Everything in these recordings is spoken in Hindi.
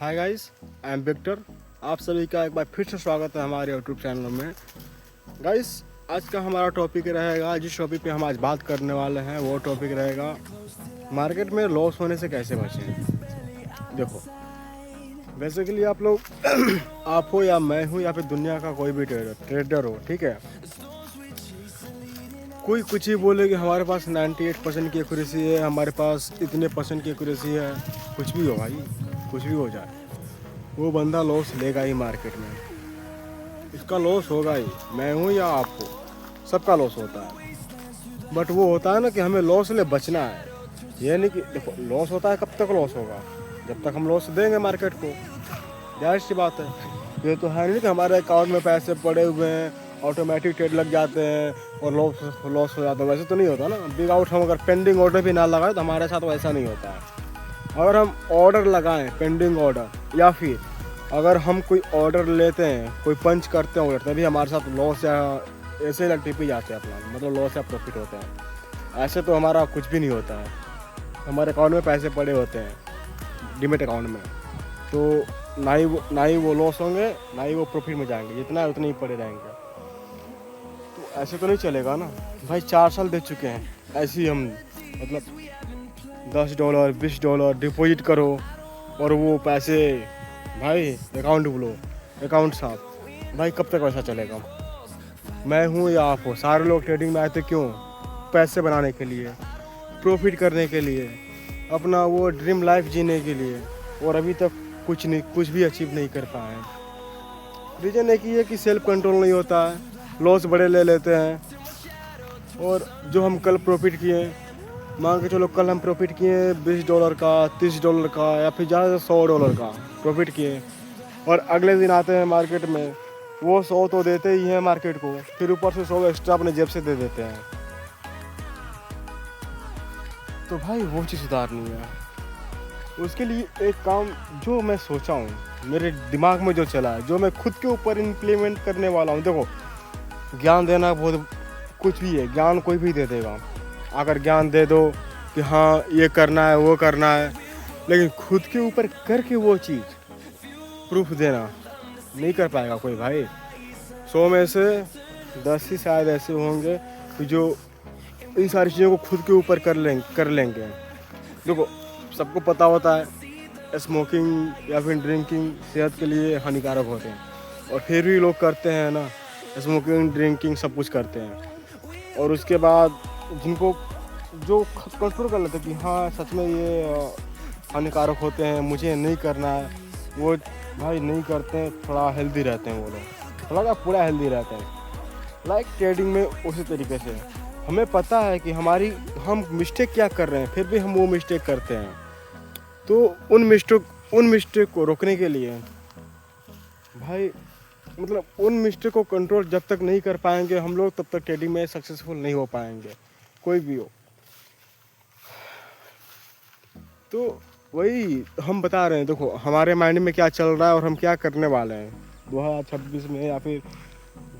Hi guys, I am Victor. आप सभी का एक बार फिर से स्वागत है हमारे यूट्यूब चैनल में। गाइस, आज का हमारा टॉपिक रहेगा, जिस टॉपिक पे हम आज बात करने वाले हैं वो टॉपिक रहेगा मार्केट में लॉस होने से कैसे बचें। देखो, बेसिकली आप लोग आप हो या मैं हूँ या फिर दुनिया का कोई भी ट्रेडर हो, ठीक है। कोई कुछ ही बोले कि हमारे पास 98% की एक्यूरेसी है, हमारे पास इतने परसेंट की एक्यूरेसी है। कुछ भी हो भाई, कुछ भी हो जाए, वो बंदा लॉस लेगा ही मार्केट में। इसका लॉस होगा ही, मैं हूँ या आप हो, सबका लॉस होता है। बट वो होता है ना कि हमें लॉस ले बचना है। ये नहीं कि देखो, लॉस होता है, कब तक लॉस होगा? जब तक हम लॉस देंगे मार्केट को। जाहिर सी बात है, ये तो है नहीं कि हमारे अकाउंट में पैसे पड़े हुए हैं, ऑटोमेटिक ट्रेड लग जाते हैं और लॉस हो जाता है। वैसे तो नहीं होता ना। बिग आउट हम अगर पेंडिंग ऑर्डर भी ना लगाए तो हमारे साथ वैसा नहीं होता है। अगर हम ऑर्डर लगाएं, पेंडिंग ऑर्डर, या फिर अगर हम कोई ऑर्डर लेते हैं, कोई पंच करते हैं ऑर्डर, तभी हमारे साथ लॉस या ऐसे ही टिप ही जाते हैं अपना, मतलब लॉस या प्रॉफिट होता है। ऐसे तो हमारा कुछ भी नहीं होता है। हमारे अकाउंट में पैसे पड़े होते हैं डीमेट अकाउंट में, तो ना ही वो लॉस होंगे, ना ही वो प्रॉफिट में जाएंगे। जितना है उतने ही पड़े रहेंगे। तो ऐसे तो नहीं चलेगा ना भाई। 4 साल दे चुके हैं ऐसे ही हम, मतलब $10 $20 डिपॉजिट करो और वो पैसे भाई अकाउंट ब्लो, अकाउंट साफ। भाई कब तक वैसा चलेगा? मैं हूँ या आप हो, सारे लोग ट्रेडिंग में आए थे क्यों? पैसे बनाने के लिए, प्रॉफिट करने के लिए, अपना वो ड्रीम लाइफ जीने के लिए। और अभी तक कुछ भी अचीव नहीं कर पाए हैं। रीज़न एक ही है कि सेल्फ कंट्रोल नहीं होता है, लॉस बड़े ले लेते हैं। और जो हम कल प्रॉफिट किए, मान के चलो कल हम प्रॉफिट किए $20 का, $30 का, या फिर ज़्यादा $100 का प्रॉफिट किए, और अगले दिन आते हैं मार्केट में, वो 100 तो देते ही हैं मार्केट को, फिर ऊपर से 100 एक्स्ट्रा अपने जेब से दे देते हैं। तो भाई वो चीज़ सुधारनी है। उसके लिए एक काम जो मैं सोचा हूँ, मेरे दिमाग में जो चला है, जो मैं खुद के ऊपर इम्प्लीमेंट करने वाला हूँ। देखो, ज्ञान देना बहुत कुछ भी है, ज्ञान कोई भी दे देगा। अगर ज्ञान दे दो कि हाँ ये करना है, वो करना है, लेकिन खुद के ऊपर करके वो चीज़ प्रूफ देना नहीं कर पाएगा कोई भाई। 100 में से 10 ही शायद ऐसे होंगे कि जो इन सारी चीज़ों को खुद के ऊपर कर लेंगे। देखो, सबको पता होता है स्मोकिंग या फिर ड्रिंकिंग सेहत के लिए हानिकारक होते हैं, और फिर भी लोग करते हैं ना। स्मोकिंग, ड्रिंकिंग सब कुछ करते हैं, और उसके बाद जिनको जो कंट्रोल कर लेते हैं कि हाँ सच में ये हानिकारक होते हैं, मुझे नहीं करना है, वो भाई नहीं करते हैं। थोड़ा हेल्दी रहते हैं वो लोग, थोड़ा पूरा हेल्दी रहते हैं। लाइक ट्रेडिंग में उसी तरीके से हमें पता है कि हम मिस्टेक क्या कर रहे हैं, फिर भी हम वो मिस्टेक करते हैं। तो उन मिस्टेक को रोकने के लिए भाई, मतलब उन मिस्टेक को कंट्रोल जब तक नहीं कर पाएंगे हम लोग, तब तक ट्रेडिंग में सक्सेसफुल नहीं हो पाएंगे, कोई भी हो। तो वही हम बता रहे हैं। देखो, हमारे माइंड में क्या चल रहा है और हम क्या करने वाले हैं 2026 में, या फिर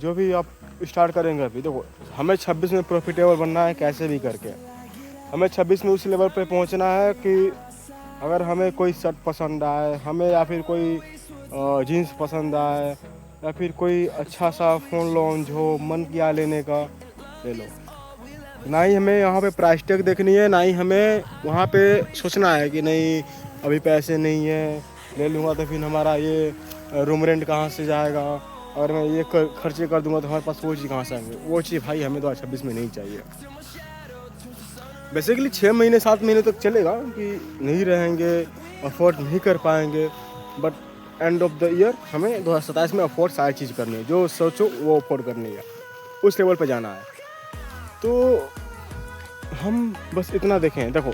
जो भी आप स्टार्ट करेंगे अभी। देखो, हमें 26 में प्रॉफिटेबल बनना है, कैसे भी करके हमें 26 में उस लेवल पे पहुंचना है कि अगर हमें कोई शर्ट पसंद आए, हमें या फिर कोई जीन्स पसंद आए, या फिर कोई अच्छा सा फ़ोन लॉन्च हो, मन किया लेने का, ले लो। ना ही हमें यहाँ पे प्राइस टैग देखनी है, ना ही हमें वहाँ पे सोचना है कि नहीं अभी पैसे नहीं है, ले लूँगा तो फिर हमारा ये रूम रेंट कहाँ से जाएगा, और मैं ये खर्चे कर दूँगा तो हमारे पास वो चीज़ कहाँ से आएंगे। वो चीज़ भाई हमें 2026 में नहीं चाहिए। बेसिकली 6 महीने 7 महीने तक चलेगा कि नहीं रहेंगे, अफोर्ड नहीं कर पाएंगे, but end of the year हमें 2027 में अफोर्ड सारी चीज़ करनी है। जो सोचो वो अफोर्ड करनी है, उस लेवल पे जाना है। तो हम बस इतना देखें। देखो,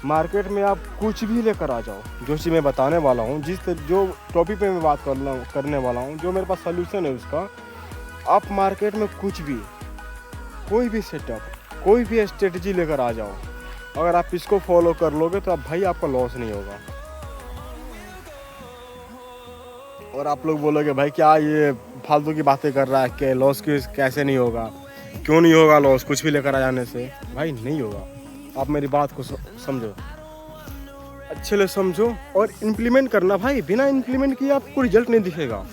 मार्केट में आप कुछ भी लेकर आ जाओ, जो चीज़ मैं बताने वाला हूँ, जो टॉपिक पे मैं बात करने वाला हूँ, जो मेरे पास सलूशन है उसका, आप मार्केट में कुछ भी, कोई भी सेटअप, कोई भी स्ट्रेटजी लेकर आ जाओ, अगर आप इसको फॉलो कर लोगे तो भाई आपका लॉस नहीं होगा। और आप लोग बोलोगे भाई क्या ये फालतू की बातें कर रहा है, कि लॉस कैसे नहीं होगा, क्यों नहीं होगा लॉस कुछ भी लेकर आ जाने से? भाई नहीं होगा। आप मेरी बात को समझो। अच्छे से समझो और इम्प्लीमेंट करना भाई। बिना इम्प्लीमेंट किए आपको रिजल्ट नहीं दिखेगा।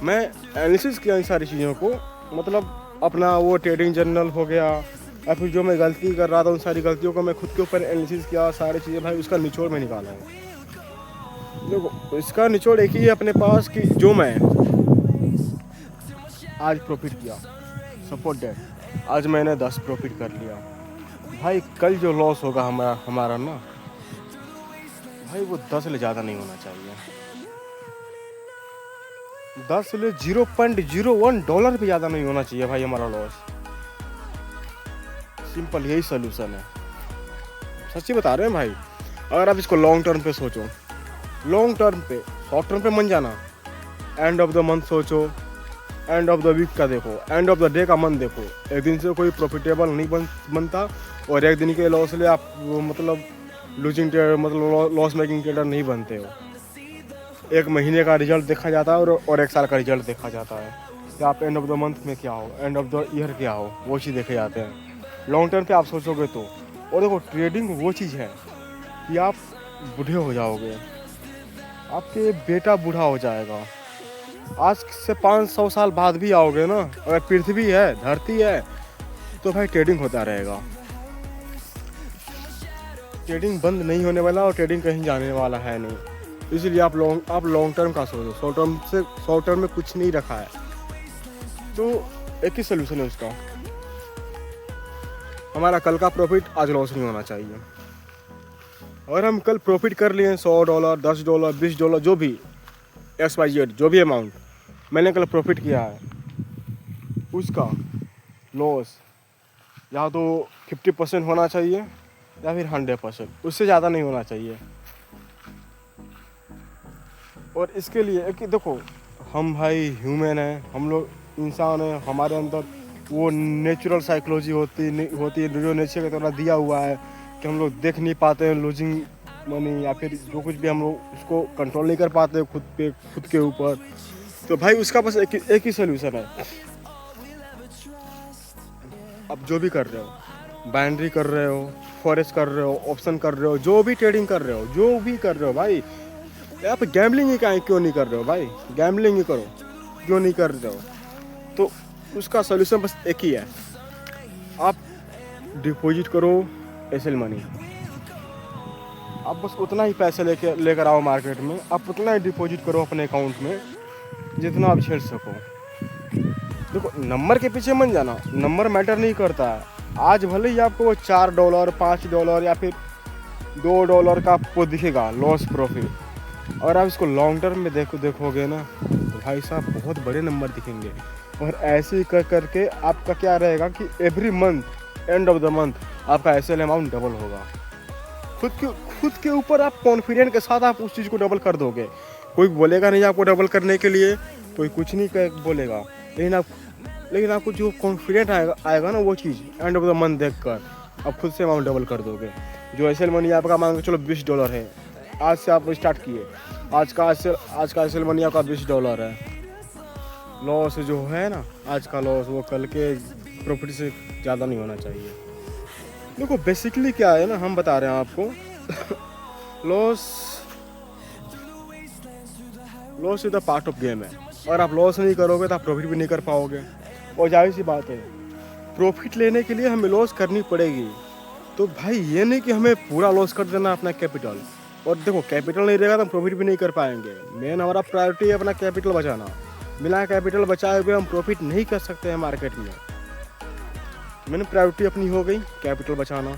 मैं एनालिसिस किया इन सारी चीज़ों को, मतलब अपना वो ट्रेडिंग जर्नल हो गया या फिर जो मैं गलती कर रहा था उन सारी गलतियों को मैं खुद के ऊपर एनालिसिस किया, सारी चीज़ें भाई उसका निचोड़ में निकाला है। देखो इसका निचोड़ एक ही है अपने पास कि जो मैं आज प्रॉफिट किया, सपोर्ट डेट आज मैंने 10 प्रॉफिट कर लिया भाई, कल जो लॉस होगा हमारा ना भाई वो 10 से ज़्यादा नहीं होना चाहिए। 10 से $0.01 भी ज़्यादा नहीं होना चाहिए भाई हमारा लॉस। सिंपल यही सोल्यूशन है, सच्ची बता रहे हैं भाई। अगर आप इसको लॉन्ग टर्म पे सोचो, लॉन्ग टर्म पे, शॉर्ट टर्म पे मन जाना, एंड ऑफ द मंथ सोचो, एंड ऑफ द वीक का देखो, एंड ऑफ द डे का मन देखो। एक दिन से कोई प्रॉफिटेबल नहीं बनता और एक दिन के लॉस ले आप मतलब लूजिंग ट्रेडर, मतलब लॉस मेकिंग ट्रेडर नहीं बनते हो। एक महीने का रिजल्ट देखा जाता है और एक साल का रिजल्ट देखा जाता है कि आप एंड ऑफ द मंथ में क्या हो, एंड ऑफ द ईयर क्या हो, वो चीज़ देखे जाते हैं। लॉन्ग टर्म पे आप सोचोगे तो, और देखो ट्रेडिंग वो चीज़ है कि आप बूढ़े हो जाओगे, आपके बेटा बूढ़ा हो जाएगा, आज से 500 साल बाद भी आओगे ना, अगर पृथ्वी है, धरती है, तो भाई ट्रेडिंग होता रहेगा। ट्रेडिंग बंद नहीं होने वाला और ट्रेडिंग कहीं जाने वाला है नहीं। इसलिए आप लॉन्ग टर्म का सोचो, शॉर्ट टर्म में कुछ नहीं रखा है। तो एक ही सोल्यूशन है उसका, हमारा कल का प्रॉफिट आज लॉस नहीं होना चाहिए। और हम कल प्रॉफिट कर लिए $100, $10, $20, जो भी XYZ जो भी अमाउंट मैंने कल प्रॉफिट किया है, उसका लॉस या तो 50% होना चाहिए या फिर 100%, उससे ज़्यादा नहीं होना चाहिए। और इसके लिए एक देखो, हम भाई ह्यूमन हैं, हम लोग इंसान हैं, हमारे अंदर वो नेचुरल साइकोलॉजी होती है जो नेचर के द्वारा दिया हुआ है कि हम लोग देख नहीं पाते हैं लूजिंग मनी या फिर जो कुछ भी, हम लोग उसको कंट्रोल नहीं कर पाते खुद के ऊपर। तो भाई उसका बस एक ही सोल्यूशन है। अब जो भी कर रहे हो, बाइनरी कर रहे हो, फॉरेक्स कर रहे हो, ऑप्शन कर रहे हो, जो भी ट्रेडिंग कर रहे हो भाई, आप गैम्बलिंग ही क्यों नहीं कर रहे हो भाई, गैम्बलिंग ही करो, क्यों नहीं कर रहे हो। तो उसका सोल्यूशन बस एक ही है, आप डिपॉजिट करो एसएल मनी। आप बस उतना ही पैसे लेकर आओ मार्केट में, आप उतना ही डिपॉजिट करो अपने अकाउंट में जितना आप झेल सको। देखो नंबर के पीछे मत जाना, नंबर मैटर नहीं करता है। आज भले ही आपको वो $4, $5 या फिर $2 का आपको दिखेगा लॉस प्रॉफिट, और आप इसको लॉन्ग टर्म में देखोगे ना तो भाई साहब बहुत बड़े नंबर दिखेंगे। और ऐसे ही करके आपका क्या रहेगा कि every month, end of the month आपका एसएल अमाउंट डबल होगा। खुद के ऊपर आप कॉन्फिडेंट के साथ आप उस चीज़ को डबल कर दोगे। कोई बोलेगा नहीं आपको डबल करने के लिए, कोई कुछ नहीं बोलेगा, लेकिन आपको जो कॉन्फिडेंट आएगा ना, वो चीज़ एंड ऑफ द मंथ देखकर आप खुद से अमाउंट डबल कर दोगे। जो एसएल मनी आपका मान के चलो $20 है, आज से आप स्टार्ट किए, आज का एसएल मनी आपका $20 है, लॉस जो है ना आज का लॉस वो कल के प्रॉफिट से ज़्यादा नहीं होना चाहिए। देखो बेसिकली क्या है ना, हम बता रहे हैं आपको loss is the part of game है। और आप लॉस नहीं करोगे तो आप प्रॉफिट भी नहीं कर पाओगे। और जाहिर सी बात है, प्रॉफिट लेने के लिए हमें लॉस करनी पड़ेगी। तो भाई ये नहीं कि हमें पूरा लॉस कर देना अपना कैपिटल। और देखो कैपिटल नहीं रहेगा तो हम प्रॉफिट भी नहीं कर पाएंगे। मेन हमारा प्रायोरिटी है अपना कैपिटल बचाना। बिना कैपिटल बचाए हुए हम प्रॉफिट नहीं कर सकते हैं मार्केट में। मैंने प्रायोरिटी अपनी हो गई कैपिटल बचाना।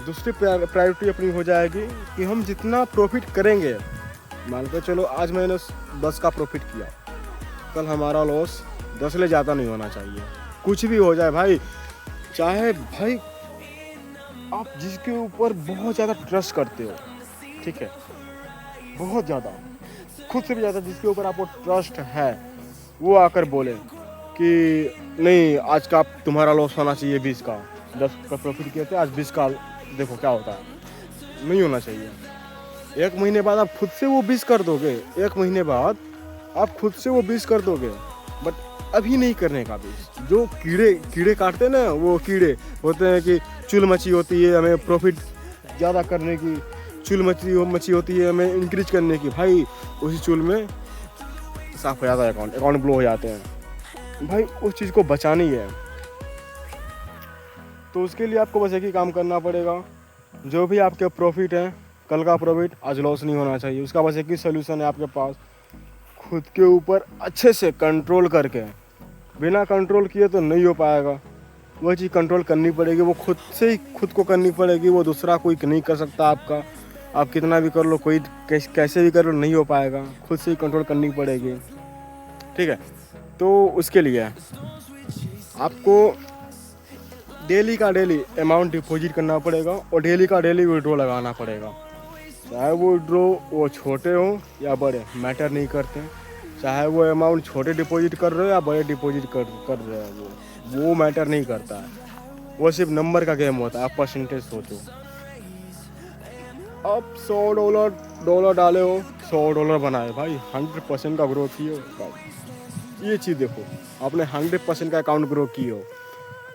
दूसरी प्रायोरिटी अपनी हो जाएगी कि हम जितना प्रॉफिट करेंगे, मान के चलो आज मैंने 10 का प्रॉफिट किया, कल हमारा लॉस 10 से ज़्यादा नहीं होना चाहिए। कुछ भी हो जाए भाई, चाहे भाई आप जिसके ऊपर बहुत ज़्यादा ट्रस्ट करते हो, ठीक है, बहुत ज़्यादा, खुद से भी ज़्यादा जिसके ऊपर आपको ट्रस्ट है, वो आकर बोले कि नहीं आज का तुम्हारा लॉस होना चाहिए 20 का, 10 का प्रॉफिट किए थे आज 20 का देखो क्या होता है, नहीं होना चाहिए। एक महीने बाद आप खुद से वो 20 कर दोगे, एक महीने बाद आप खुद से वो 20 कर दोगे, बट अभी नहीं करने का 20। जो कीड़े काटते हैं ना, वो कीड़े होते हैं कि चुल मची होती है हमें प्रॉफिट ज़्यादा करने की, चूल मची होती है हमें इंक्रीज करने की, भाई उसी चूल में साफ हो जाता है अकाउंट ब्लो हो जाते हैं। भाई उस चीज़ को बचानी है तो उसके लिए आपको बस एक ही काम करना पड़ेगा, जो भी आपके प्रॉफिट है, कल का प्रॉफिट आज लॉस नहीं होना चाहिए। उसका बस एक ही सोल्यूशन है आपके पास, खुद के ऊपर अच्छे से कंट्रोल करके। बिना कंट्रोल किए तो नहीं हो पाएगा, वह चीज़ कंट्रोल करनी पड़ेगी, वो खुद से ही खुद को करनी पड़ेगी, वो दूसरा कोई नहीं कर सकता आपका। आप कितना भी कर लो, कोई कैसे भी कर लो, नहीं हो पाएगा, खुद से ही कंट्रोल करनी पड़ेगी, ठीक है। तो उसके लिए आपको डेली का डेली अमाउंट डिपॉजिट करना पड़ेगा और डेली का डेली विड्रॉ लगाना पड़ेगा। चाहे वो विड्रॉ वो छोटे हों या बड़े, मैटर नहीं करते। चाहे वो अमाउंट छोटे डिपॉजिट कर रहे हो या बड़े डिपॉजिट कर रहे हो, वो मैटर नहीं करता है, वो सिर्फ नंबर का गेम होता है। आप परसेंटेज सोचो, आप $100 डाले हो, $100 बनाए भाई, 100% का ग्रोथ की हो। ये चीज़ देखो, आपने 100% का अकाउंट ग्रो की हो।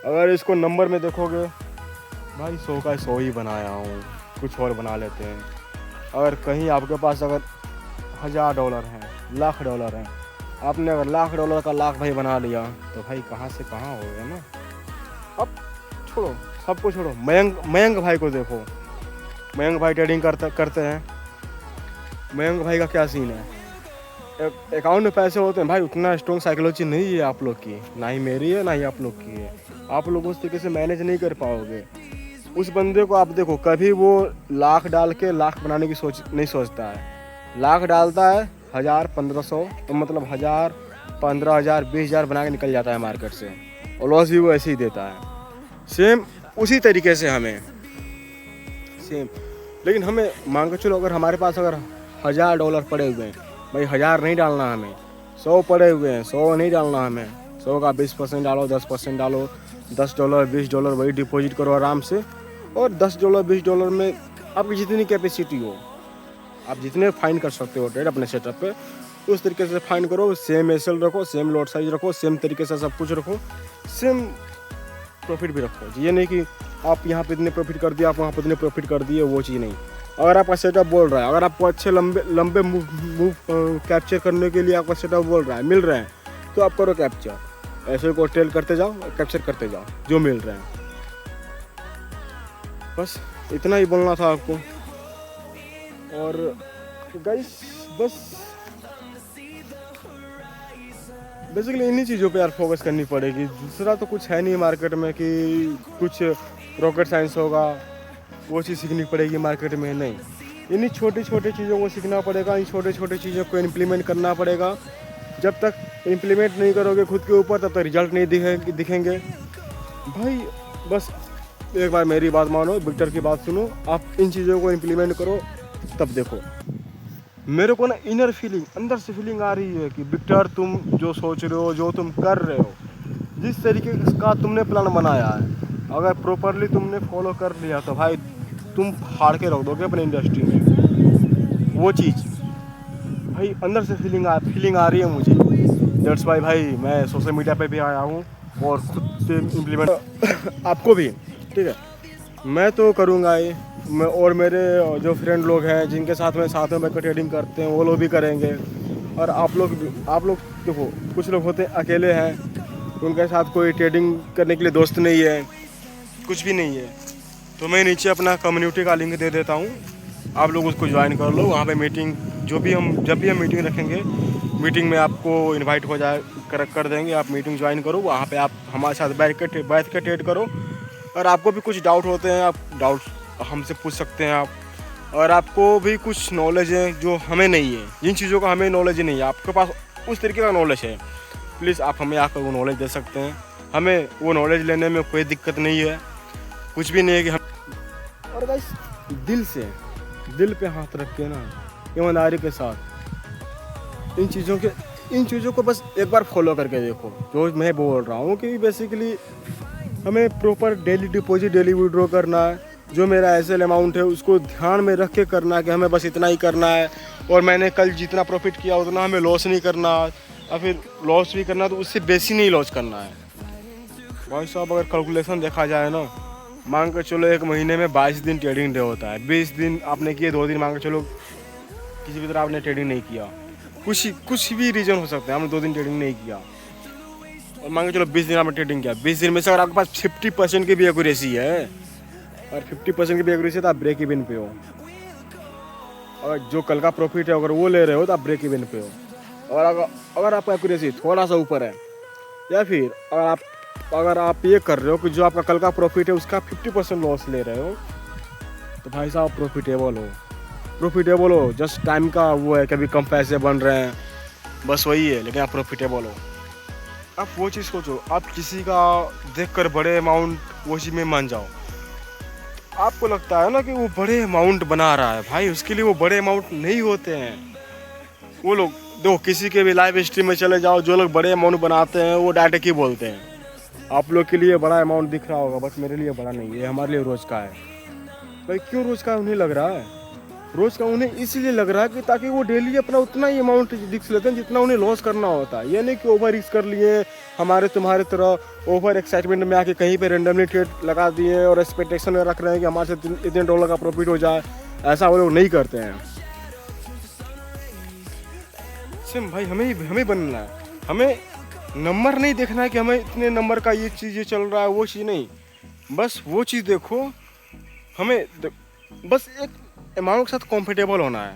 अगर इसको नंबर में देखोगे भाई 100 का 100 ही बनाया हूँ, कुछ और बना लेते हैं। अगर कहीं आपके पास अगर $1000 हैं, $1,00,000 हैं, आपने अगर $1,00,000 का लाख भाई बना लिया तो भाई कहाँ से कहाँ हो गया ना। अब छोड़ो, सबको छोड़ो, मयंक भाई को देखो, मयंक भाई ट्रेडिंग करते हैं। मयंक भाई का क्या सीन है, अकाउंट में पैसे होते हैं भाई, उतना स्ट्रॉन्ग साइकोलॉजी नहीं है आप लोग की, ना ही मेरी है ना ही आप लोग की है। आप लोग उस तरीके से मैनेज नहीं कर पाओगे। उस बंदे को आप देखो, कभी वो लाख डाल के लाख बनाने की नहीं सोचता है। लाख डालता है 1000-1500, तो मतलब 1000, 15,000, 20,000 बना के निकल जाता है मार्केट से, और लॉस भी वो ऐसे ही देता है। सेम उसी तरीके से हमें सेम, लेकिन हमें मान के चलो, अगर हमारे पास अगर $1000 पड़े हुए हैं भाई, 1000 नहीं डालना हमें, 100 पड़े हुए हैं, 100 नहीं डालना हमें, 100 का 20% डालो, 10% डालो, $10, $20 वही डिपॉजिट करो आराम से। और $10, $20 में आपकी जितनी कैपेसिटी हो, आप जितने फाइन कर सकते हो ट्रेड अपने सेटअप पे, उस तरीके से फाइन करो। सेम एसएल रखो, सेम लॉट साइज रखो, सेम तरीके से सब कुछ रखो, सेम प्रॉफिट भी रखो। ये नहीं कि आप यहाँ पे इतने प्रॉफिट कर दिया, आप वहाँ पे इतने प्रॉफिट कर दिए, वो चीज़ नहीं। अगर आपका सेटअप बोल रहा है, अगर आपको अच्छे लंबे मूव कैप्चर करने के लिए आपका सेटअप बोल रहा है, मिल रहे हैं, तो आप करो कैप्चर। ऐसे को ट्रेल करते जाओ, कैप्चर करते जाओ जो मिल रहे हैं। बस इतना ही बोलना था आपको। और गाइस बस बेसिकली इन्हीं चीज़ों पे यार फोकस करनी पड़ेगी। दूसरा तो कुछ है नहीं मार्केट में कि कुछ रॉकेट साइंस होगा, वो चीज़ सीखनी पड़ेगी मार्केट में, नहीं। इन्हीं छोटी छोटी चीज़ों को सीखना पड़ेगा, इन छोटे छोटे चीज़ों को इम्प्लीमेंट करना पड़ेगा। जब तक इम्प्लीमेंट नहीं करोगे खुद के ऊपर, तब तक रिजल्ट नहीं दिखेंगे भाई। बस एक बार मेरी बात मानो, विक्टर की बात सुनो, आप इन चीज़ों को इम्प्लीमेंट करो, तब देखो। मेरे को ना इनर फीलिंग, अंदर से फीलिंग आ रही है कि विक्टर तुम जो सोच रहे हो, जो तुम कर रहे हो, जिस तरीके का तुमने प्लान बनाया है, अगर प्रॉपरली तुमने फॉलो कर लिया तो भाई तुम फाड़ के रख दोगे अपने इंडस्ट्री में। वो चीज़ भाई अंदर से फीलिंग आ रही है मुझे। दैट्स वाई भाई मैं सोशल मीडिया पे भी आया हूँ और खुद से इम्प्लीमेंट आपको भी, ठीक है। मैं तो करूँगा ही, मैं और मेरे जो फ्रेंड लोग हैं जिनके साथ में बैठकर ट्रेडिंग करते हैं, वो लोग भी करेंगे। और आप लोग देखो, कुछ लोग होते हैं अकेले हैं, उनके साथ कोई ट्रेडिंग करने के लिए दोस्त नहीं है, कुछ भी नहीं है, तो मैं नीचे अपना कम्युनिटी का लिंक दे देता हूँ, आप लोग उसको ज्वाइन कर लो। वहाँ पे मीटिंग जब भी हम मीटिंग रखेंगे, मीटिंग में आपको इनवाइट हो जाए कर देंगे। आप मीटिंग ज्वाइन करो, वहाँ पे आप हमारे साथ बैठ के ट्रेड करो। और आपको भी कुछ डाउट होते हैं, आप डाउट हमसे पूछ सकते हैं आप। और आपको भी कुछ नॉलेज है जो हमें नहीं है, जिन चीज़ों का हमें नॉलेज नहीं है, आपके पास उस तरीके का नॉलेज है, प्लीज़ आप हमें आकर वो नॉलेज दे सकते हैं। हमें वो नॉलेज लेने में कोई दिक्कत नहीं है, कुछ भी नहीं है कि हम। और गाइस दिल पे हाथ रख के ना, ईमानदारी के साथ इन चीज़ों को बस एक बार फॉलो करके देखो। जो मैं बोल रहा हूँ कि बेसिकली हमें proper daily deposit, daily withdraw करना है। जो मेरा एसएल अमाउंट है उसको ध्यान में रख के करना है कि हमें बस इतना ही करना है, और मैंने कल जितना प्रॉफिट किया उतना हमें लॉस नहीं करना, और फिर लॉस भी करना तो उससे बेसी नहीं लॉस करना है। भाई साहब अगर कैलकुलेशन देखा जाए ना, मांग के चलो 1 महीने में 22 दिन ट्रेडिंग डे होता है। 20 दिन आपने किए, 2 दिन मांग के चलो किसी भी तरह आपने ट्रेडिंग नहीं किया, कुछ भी रीज़न हो सकता है, हमने 2 दिन ट्रेडिंग नहीं किया, और मांग के चलो 20 दिन आपने ट्रेडिंग किया। 20 दिन में से अगर आपके पास 50% की भी एक्यूरेसी है, और 50% की भी एक्यूरेसी है तो आप ब्रेक इवन पे हो। और जो कल का प्रॉफिट है अगर वो ले रहे हो तो आप ब्रेक इवन पे हो। और अगर आपका एक्यूरेसी थोड़ा सा ऊपर है, या फिर अगर आप ये कर रहे हो कि जो आपका कल का प्रॉफिट है उसका 50% लॉस ले रहे हो, तो भाई साहब प्रॉफिटेबल हो। जस्ट टाइम का वो है, कभी कम पैसे बन रहे हैं, बस वही है, लेकिन आप प्रॉफिटेबल हो। आप वो चीज़ सोचो, आप किसी का देखकर बड़े अमाउंट वो चीज़ में मान जाओ। आपको लगता है ना कि वो बड़े अमाउंट बना रहा है, भाई उसके लिए वो बड़े अमाउंट नहीं होते हैं। वो लोग देखो, किसी के भी लाइव स्ट्रीम में चले जाओ, जो लोग बड़े अमाउंट बनाते हैं वो डायरेक्ट ही बोलते हैं आप लोग के लिए बड़ा अमाउंट दिख रहा होगा, बट मेरे लिए बड़ा नहीं है, हमारे लिए रोज़ का है। भाई क्यों रोज़ का उन्हें लग रहा है? रोज़ का उन्हें इसलिए लग रहा है कि ताकि वो डेली अपना उतना ही अमाउंट दिख लेते हैं जितना उन्हें लॉस करना होता है। ये नहीं कि ओवर रिस्क कर लिए, हमारे तुम्हारे तरह ओवर एक्साइटमेंट में आके कहीं पे रेंडमली ट्रेड लगा दिए और एक्सपेक्टेशन में रख रहे हैं कि हमारे से इतने डॉलर का प्रॉफिट हो जाए। ऐसा वो लोग नहीं करते हैं। सिम भाई हमें बनना है, हमें नंबर नहीं देखना है कि हमें इतने नंबर का ये चीज़ ये चल रहा है, वो चीज़ नहीं। बस वो चीज़ देखो, हमें बस एक अमाउंट के साथ कंफर्टेबल होना है।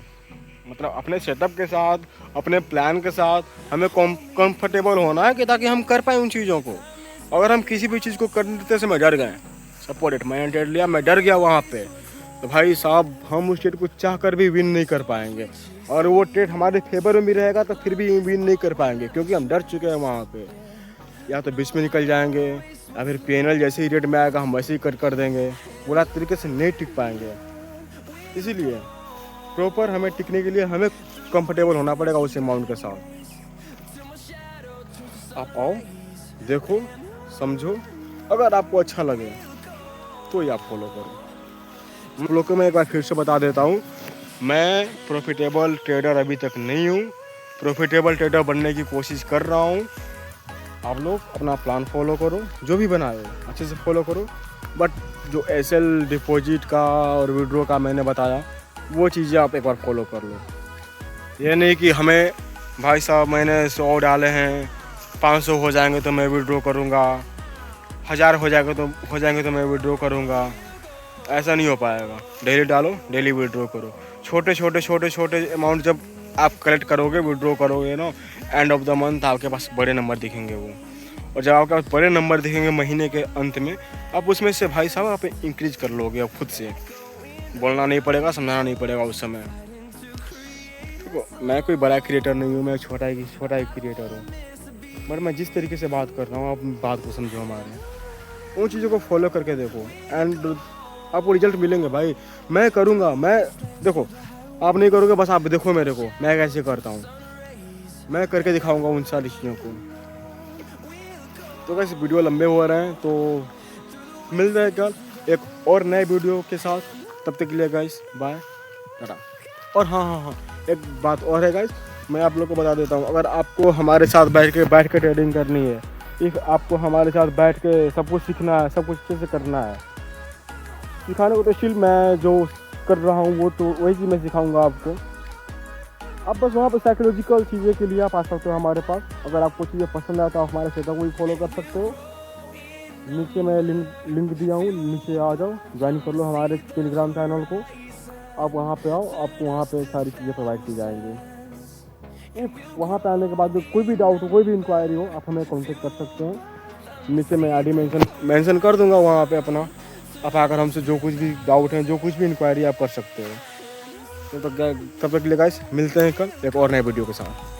मतलब अपने सेटअप के साथ, अपने प्लान के साथ हमें कंफर्टेबल होना है कि ताकि हम कर पाएँ उन चीज़ों को। अगर हम किसी भी चीज़ को करते समय डर गए, सपोर्ट मैंने ट्रेड लिया, मैं डर गया वहाँ पे, तो भाई साहब हम उस ट्रेड को चाह कर भी विन नहीं कर पाएंगे। और वो ट्रेड हमारे फेवर में भी रहेगा तो फिर भी विन नहीं कर पाएंगे, क्योंकि हम डर चुके हैं वहाँ पे। या तो बीच में निकल जाएंगे, या फिर PNL जैसे ही रेट में आएगा हम वैसे ही कट कर देंगे, पूरा तरीके से नहीं टिक पाएंगे। इसीलिए प्रॉपर हमें टिकने के लिए हमें कंफर्टेबल होना पड़ेगा उस अमाउंट के साथ। आप आओ, देखो, समझो, अगर आपको अच्छा लगे तो ही आप फॉलो करो। हम लोग को मैं एक बार फिर से बता देता हूँ, मैं प्रॉफिटेबल ट्रेडर अभी तक नहीं हूँ, प्रॉफिटेबल ट्रेडर बनने की कोशिश कर रहा हूँ। आप लोग अपना प्लान फॉलो करो, जो भी बनाए अच्छे से फॉलो करो, बट जो SL डिपॉजिट का और विड्रॉ का मैंने बताया वो चीज़ें आप एक बार फॉलो कर लो। ये नहीं कि हमें भाई साहब मैंने 100 डाले हैं, 500 हो जाएंगे तो मैं विड्रॉ करूँगा, 1000 हो जाएंगे तो मैं विड्रॉ करूँगा। ऐसा नहीं हो पाएगा। डेली डालो, डेली विड्रॉ करो। छोटे अमाउंट जब आप कलेक्ट करोगे, विड्रॉ करोगे ना, एंड ऑफ द मंथ आपके पास बड़े नंबर दिखेंगे वो। और जब आपके पास बड़े नंबर दिखेंगे महीने के अंत में, आप उसमें से भाई साहब आप इंक्रीज कर लोगे। अब खुद से बोलना नहीं पड़ेगा, समझाना नहीं पड़ेगा उस समय। देखो, मैं कोई बड़ा क्रिएटर नहीं हूँ, मैं छोटा ही क्रिएटर हूँ, बट मैं जिस तरीके से बात कर रहा हूँ आप बात को समझो हमारे। उन चीज़ों को फॉलो करके देखो एंड आपको रिजल्ट मिलेंगे। भाई मैं करूँगा, मैं देखो, आप नहीं करोगे, बस आप देखो मेरे को मैं कैसे करता हूँ, मैं करके दिखाऊंगा उन सारी चीज़ों को। तो वैसे वीडियो लंबे हो रहे हैं, तो मिलते हैं कल एक और नए वीडियो के साथ। तब तक के लिए गाइस बाय, टाटा। और हाँ, एक बात और है गाइस, मैं आप लोग को बता देता हूँ, अगर आपको हमारे साथ बैठ के ट्रेडिंग करनी है, इफ़ आपको हमारे साथ बैठ के सब कुछ सीखना है, सब कुछ अच्छे से करना है, सिखाने को तो स्टिल मैं जो कर रहा हूँ वो तो वही चीज़ मैं सिखाऊंगा आपको। आप बस वहाँ पर साइकोलॉजिकल चीज़ें के लिए आप आ सकते हो हमारे पास। अगर आपको चीज़ें पसंद आए तो आप हमारे सेटअप को भी फॉलो कर सकते हो। नीचे मैं लिंक दिया हूँ, नीचे आ जाओ, ज्वाइन कर लो हमारे टेलीग्राम चैनल को। आप वहाँ पे आओ, आपको वहाँ पे सारी चीज़ें प्रोवाइड की जाएंगी। वहाँ पे आने के बाद कोई भी डाउट हो, कोई भी इंक्वायरी हो, आप हमें कॉन्टेक्ट कर सकते हैं। नीचे मैं ID मेंशन कर दूँगा वहाँ पे अपना। आप आकर हमसे जो कुछ भी डाउट है, जो कुछ भी इंक्वायरी आप कर सकते हो। तो तब तक के लिए गाइस मिलते हैं कल एक और नए वीडियो के साथ।